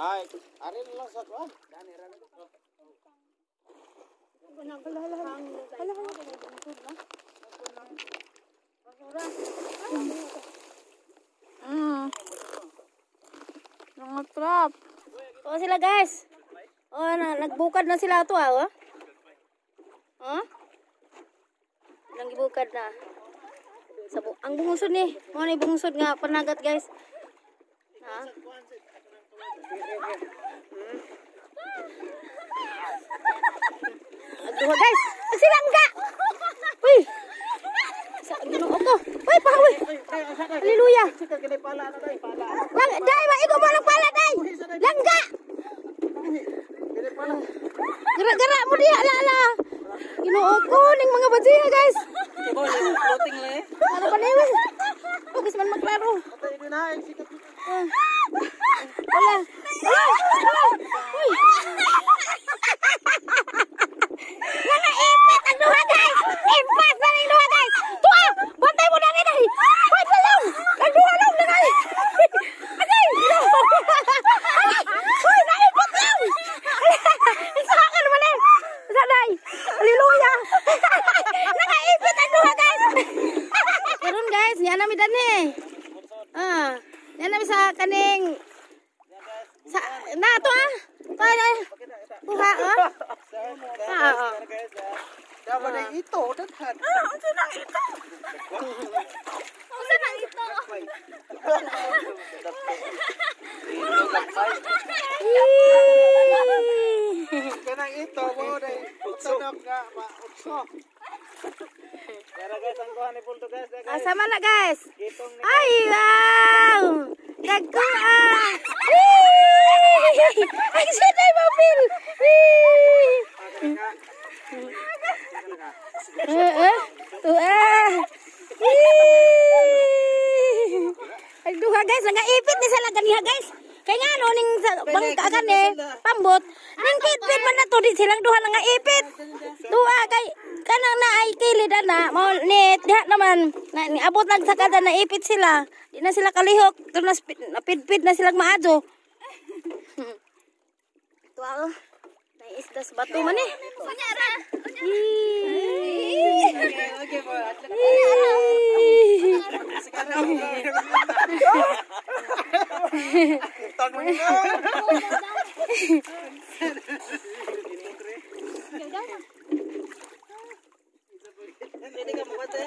Ay, arin lang sa kuan. Mga trap. Oh sila guys. Oh, nagbukad na sila to ah. Oh? Nang ibukad na. Ang bungusod ni. Mo ni bungusod nga panagat guys. Ha? Aduh guys, silangga. Uy. Sa ginoo ko. Uy, pahawi. Haleluya. Lang, dai ba igo mo lang pala dai. Langga. Gara-gara mo diha ala. Ginoo ko ning mga badiya guys. Floating le. Ano pa niya? Bagus man maklaro. Wala. Uy. Mga ipit ang duha guys. Impas na ning duha guys. Tuwa, bantay mo na rin. Wait lang. Ang duha lang na guys. Agay. Uy, naipit lang. Isakan mo na. Saday. Haleluya. Nakaipit ang duha guys. Karon guys, yan nami dani. Yan nami sa kaning sa na to ah. Para buha Dapat na ito, daghan. Unsa nang ito? Unsa nang ito? Kanang ito mo dai utsok nga utsok. Pero guys, ang kuha ni Pulto guys. Sama na guys. Gitong ni Ay wow. Dagko ah. Ay siday mobil. Ay duha guys, nagaipit ni sala ganiha guys. Kay nga no ning bangka gani pambot. Ning kitpit man na to di silang duha nagaipit. Duha kay kanang na ay kilid na mo ni diha naman ni abot lang sa kada na ipit sila. Di na sila kalihok, napidpid na silang maadyo. Tuwa isda sa bato man eh. Kunyara. Okay po. Tag mo ito. Hindi ka mabate.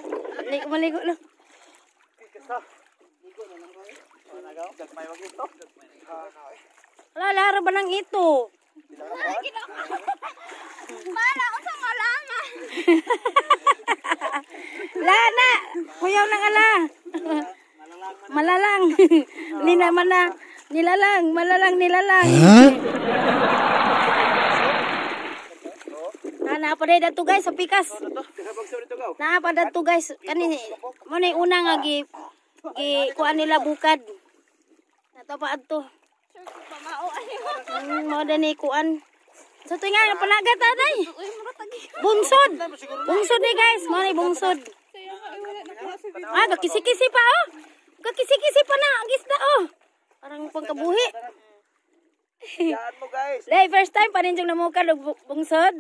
Maligo lang. Dagmay wag ito. Wala laro ba nang ito? Mana usang alangan. Lana, kuyaw nang ala. Malalang. Ni naman na nilalang, nilalang. Na pa dito guys sa pikas. Na pa dito guys kani mo na una nga gi kuan nila bukad. Nato pa adto. Pamao ani Mo dani kuan. Sa tuwa nga panagat aday. Bungsod. Bungsod ni guys, mo ni bungsod. Ah, kakisi-kisi pa oh. Kakisi-kisi pa na ang isda oh. Parang pangkabuhi. Yan mo guys. Lay first time pa ninjong namukad og bungsod.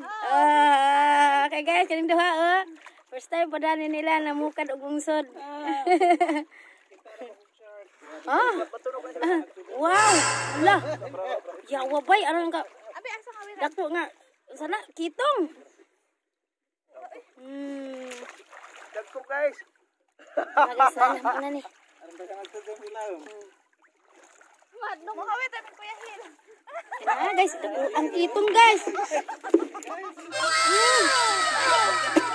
Okay guys, kaning duha oh. First time pa dani nila namukad og bungsod. Wow. Lah. Ya wabay aron ka. Abi asa kawira. Dakto nga sana kitong. Dagko guys. Nagasan na ni. Aron ba kang tugong ilaw? Madno mo kawit abi Kuya Hil. Guys, ang kitong guys.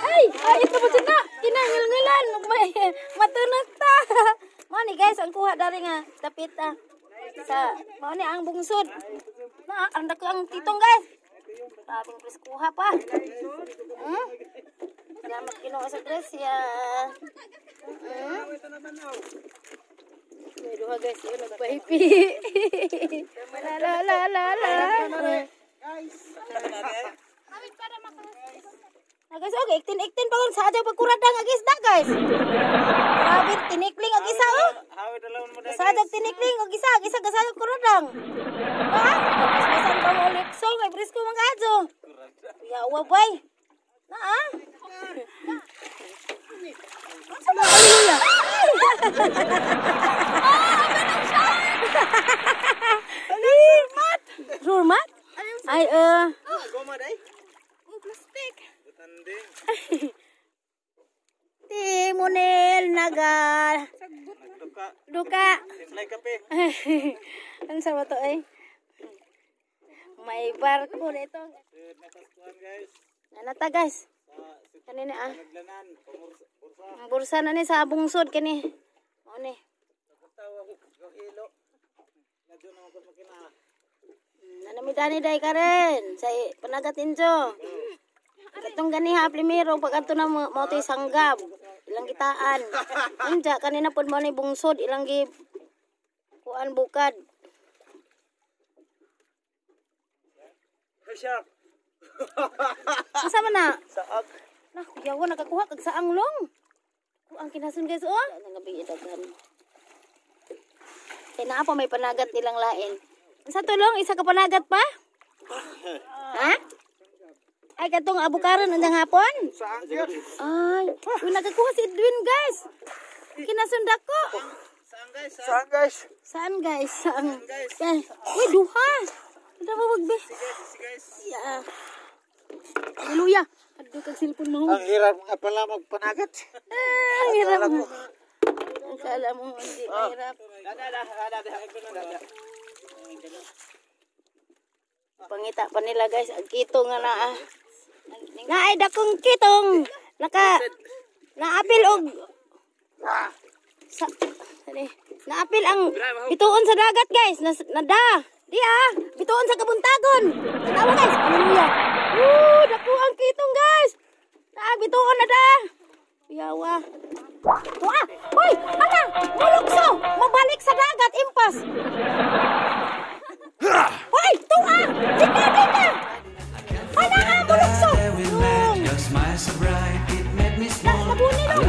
Ay, ito ba sina? Kinangil-ngilan. Matunog ta. Mani guys, ang kuha dari nga dapit sa mao ni ang bungsod. Na ang dako ang titong guys. Tabing pres kuha pa. Salamat Ginoo sa grasya. Duha guys, yun nagpahipi. La. Guys. Kawit para makalas. Nah guys, oke, iktin-iktin pangon saja pagkuradang ag isda guys. Grabe, tinikling ag isa oh. Hawid alawon mo dai. Sajag tinikling ag isa gasayag kuradang. Ha? Mas-masan pa mo ulit so, kay Prisco mga adyo. Ya, wabay. Na ah. Hallelujah. Rumah? Ay, Goma dai. Plastik. Tanding. Timunil naga duka. Timplay kape. Ang sarap to eh. May barko dito. Nakaskuan guys. Nanata guys. Kanina ah. Naglanan bursa. Ang bursa na ni sa bungsod kani. O ni. Tawag ko hilo. Nadyo na ko makina. Nanamidani day Karen. Sa panagat injo. Katong ganiha primero pag adto na mo to'y sanggab. Ilang kitaan. Anja kanina pud mo ni bungsod ilang gi kuan bukad. Shark. Asa man na? Saag. Nah, yawa nakakuha kag saang long. Kuang kinasun guys oh. Nangabi daghan. Kay naa pa may panagat nilang lain. Sa tulong isa ka panagat pa? Ha? Ay katong abukaron undang hapon? Saag yun. Ay, uy nakakuha si Edwin guys. Kinasundak ko. Saan guys? Saan guys? Saan guys? Saan? guys? Eh, uy duha. Ada ba wag be? Sige guys. Ya. Haleluya. Aduh kag cellphone mo. Ang hirap nga pala magpanagat. Ang hirap mo. Akala mo hindi mahirap. Ada. Pangita pa nila guys, ang kitong nga naa. Naay dakong kitong. Naapil og sa naapil ang bituon sa dagat guys. Nada. Di ah, bituon sa kabuntagon. Tanawa guys. Haleluya. Dako ang kitong guys. Bituon na da. Yawa. Wah, hoy, ana, mulukso. Mabalik sa dagat impas. Hoy, tuwa! Dika! Ana nga, mulukso! Nabuni lang!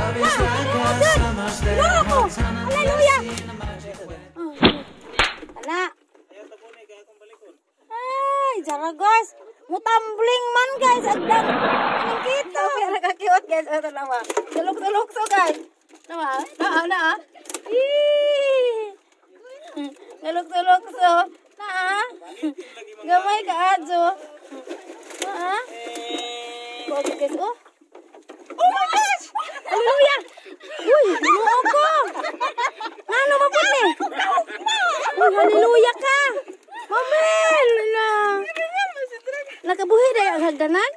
Loko! Haleluya! Ana! Ay, jara guys! Mutambling man guys! Agdang! Anong kita? Pero kakiwat guys! Ito naman! Tulok-tulokso guys! Naman? Na? Tulok-tulokso! Na? Gamay ka adyo. Na? Kogi guys, oh. Oh my gosh! Haleluya! Uy, binuo ko! Ano mapun ni? Uy, haleluya ka! Mamel! Nakabuhi dahil ang hagdanan?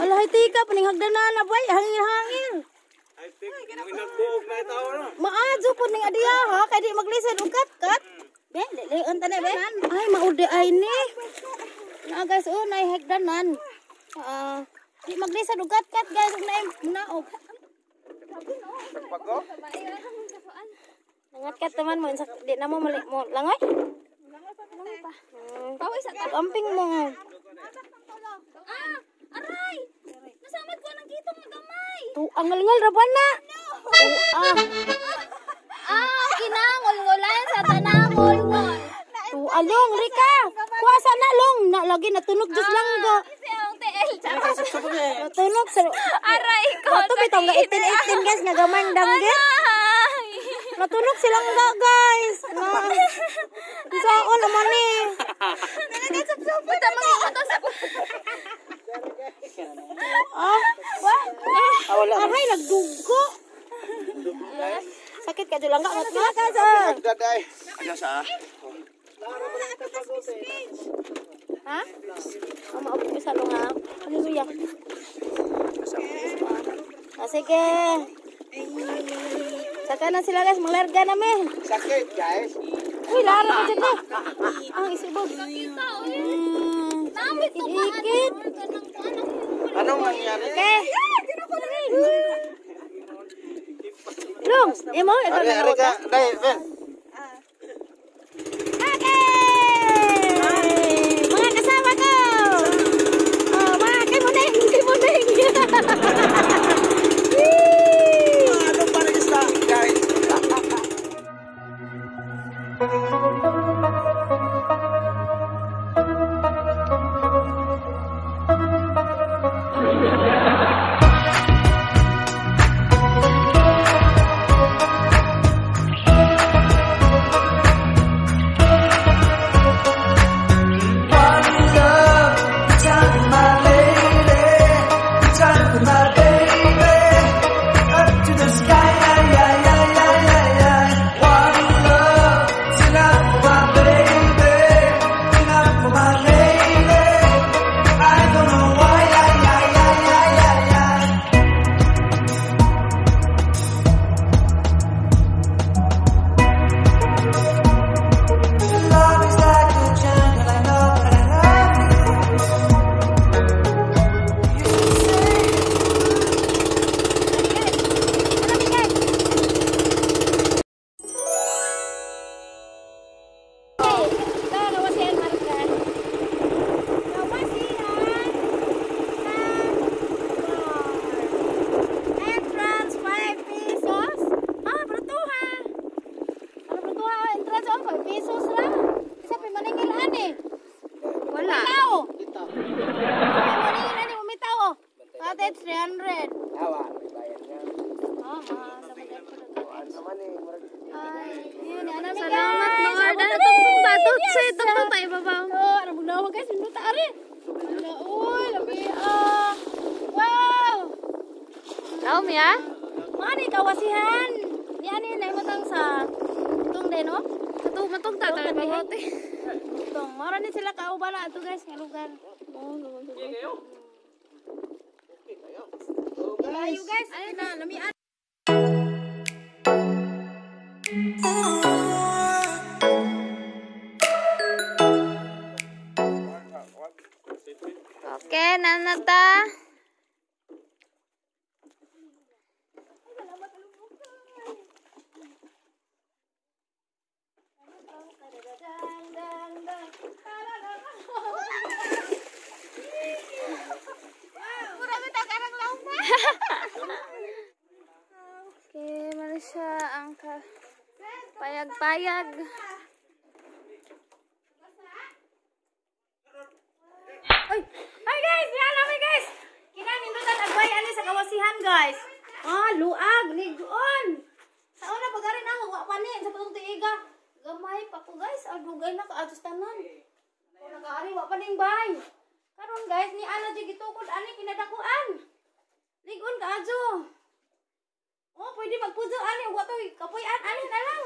Alahay tika, paning hagdanan na bay, hangil-hangil. I think minagbuog na itaw no. Maadyo po ning adiya ha, kay di maglisod og kat. Be, leon tane be. Ay maudi ay ni. Na guys, oh nay hagdanan. Di maglisod og kat guys, ug nay naog. Pagko? Nangat kat teman mo, di na mo mali mo langoy. Pawis sa Amping mo. Aray! Nasamad ko ng kitong nga gamay. Tu angal-ngal ra ba na? Kinangol-ngolan sa tanangol-ngol. Tu along Rika. Kuasa na long, na lagi natunog just langga. Isang TL. Natunog sa Aray ko. Ato bitong ga 18 guys nga gamay danggit. Natunog silang ga guys. Saan naman ni? Nagkasap-sapot. Tamang ito sa Wala. Aray, nagdugo. Sakit ka dyan lang ka. Daday. Ada sa. Ha? Maabot ko sa lunga. Haleluya. Sige. Saka na sila guys, malarga namin. Sakit guys. Uy, lara ka dyan Ang isibog. Namit ko ba? Ikit. Anong nangyari? Okay. Long, emo, ito na Ari ka. Dai, Ben. Okay! Mga kasama ko! Oh, mga kay mo na yung Salamat no Arda tungtung batut si tungtung pa ibabaw. Ano bugnaw guys, indot ari. Uy, labi wow. Naom ya? Mani kawasihan. Ni ani nay matang sa tung de no? Matong tagal bihote. Tung, mara ni sila kaubala ato guys, nga lugar. Ayo guys, ay na lamian. Oke, nanata. Oke, Malaysia angka payag-payag. Ay guys, yan na guys. Kinanindutan agbay ani sa kawasihan guys. Luag ligon. Sa una pagari na wa pa ni sa patong tiiga. Gamay pa ko guys, adugay na kaadtos tanan. Nagaari wa pa ning bay. Karon guys ni ana jud gitukod ani kinadakuan. Ligon kaadto. Pwede magpudzo ani wa to kapuy-an ani na lang.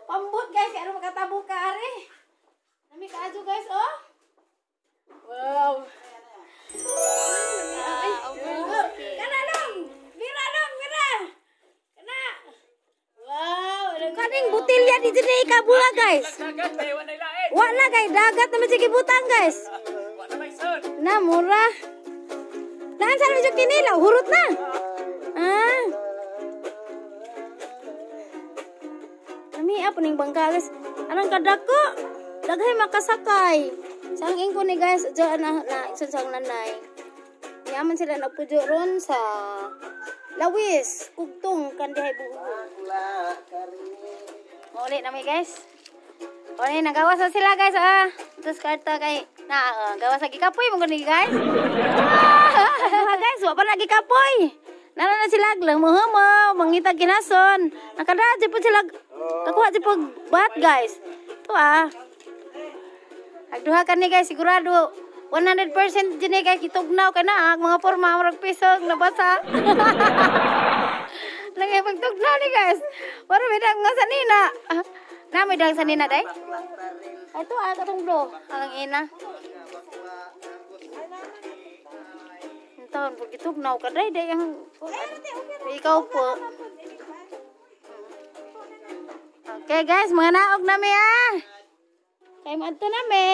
Pambot guys, kaya makatabo ka ari. Nami kaadto guys, oh. Wow. Kana dong. Mira dong, mira. Kana. Wow, kaning butilya di jenei kabula guys. Wa na kay dagat na sige butang guys. Na murah. Naan sana medyo kinila, hurut na. Kami apa ning bangka guys. Anong kadako? Daghay makasakay. Sanging ko ni guys, dyan na isansang nanay. Yaman sila nagpudyo ron sa Lawis, Kugtong, Kandihay Buhubog. Ulit namin guys. Ulit, nagawas na sila guys. Terus karta kay, gawas lagi kapoy mong gani guys. Guys, wapa lagi kapoy. Nara na sila lang mo, mangita ginason. Nakadadya po sila, kakuha siya po bat guys. Ito Agduha kan ni guys, sigurado 100% jene guys kitugnaw kana mga porma murag pisog nabasa. Lagi pagtugnaw ni guys. Wala medang nga sanina. Na medang sanina day. Ito katong do, ang ina. Enton pag kitugnaw ka day yang ikaw po. Okay guys, mga naog nami Kay madto na me.